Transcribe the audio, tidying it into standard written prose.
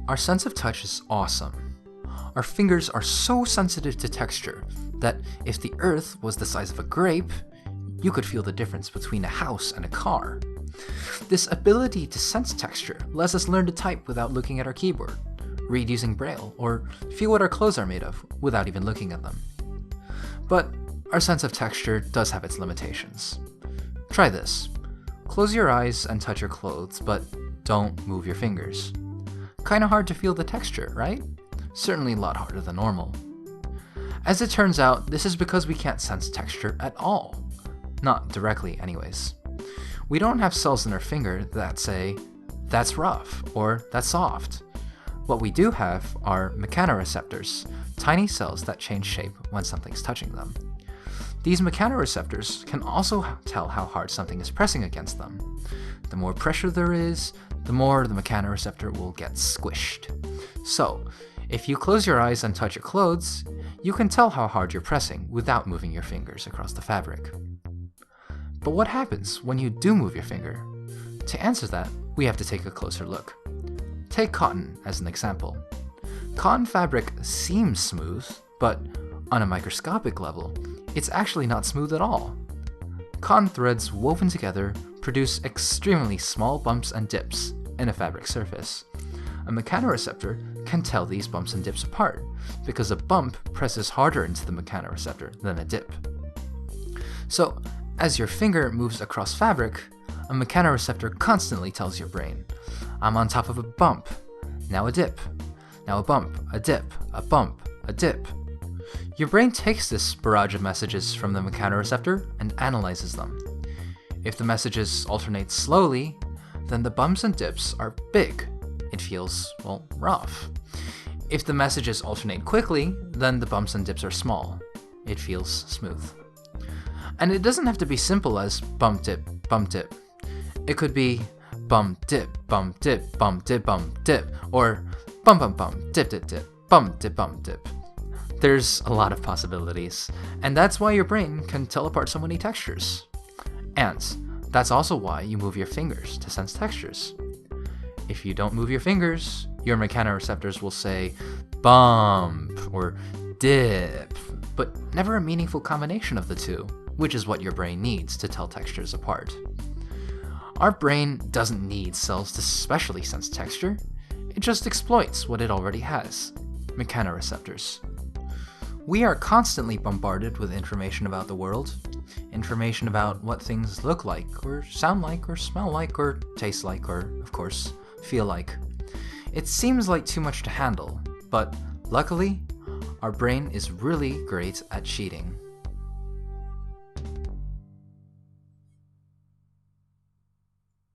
Our sense of touch is awesome. Our fingers are so sensitive to texture that if the earth was the size of a grape, you could feel the difference between a house and a car. This ability to sense texture lets us learn to type without looking at our keyboard, read using Braille, or feel what our clothes are made of without even looking at them. But our sense of texture does have its limitations. Try this. Close your eyes and touch your clothes, but don't move your fingers. Kinda hard to feel the texture, right? Certainly a lot harder than normal. As it turns out, this is because we can't sense texture at all. Not directly, anyways. We don't have cells in our finger that say, that's rough, or that's soft. What we do have are mechanoreceptors, tiny cells that change shape when something's touching them. These mechanoreceptors can also tell how hard something is pressing against them. The more pressure there is, the more the mechanoreceptor will get squished. So, if you close your eyes and touch your clothes, you can tell how hard you're pressing without moving your fingers across the fabric. But what happens when you do move your finger? To answer that, we have to take a closer look. Take cotton as an example. Cotton fabric seems smooth, but on a microscopic level, it's actually not smooth at all. Cotton threads woven together produce extremely small bumps and dips in a fabric surface. A mechanoreceptor can tell these bumps and dips apart, because a bump presses harder into the mechanoreceptor than a dip. So, as your finger moves across fabric, a mechanoreceptor constantly tells your brain, I'm on top of a bump, now a dip, now a bump, a dip, a bump, a dip. Your brain takes this barrage of messages from the mechanoreceptor and analyzes them. If the messages alternate slowly, then the bumps and dips are big. It feels, well, rough. If the messages alternate quickly, then the bumps and dips are small. It feels smooth. And it doesn't have to be simple as bump dip, bump dip. It could be bump dip, bump dip, bump dip, bump dip, or bump bump bump, dip dip dip, bump dip bump dip. There's a lot of possibilities, and that's why your brain can tell apart so many textures. And that's also why you move your fingers to sense textures. If you don't move your fingers, your mechanoreceptors will say bump or dip, but never a meaningful combination of the two, which is what your brain needs to tell textures apart. Our brain doesn't need cells to specially sense texture, it just exploits what it already has, mechanoreceptors. We are constantly bombarded with information about the world, information about what things look like, or sound like, or smell like, or taste like, or, of course, feel like. It seems like too much to handle, but luckily, our brain is really great at cheating.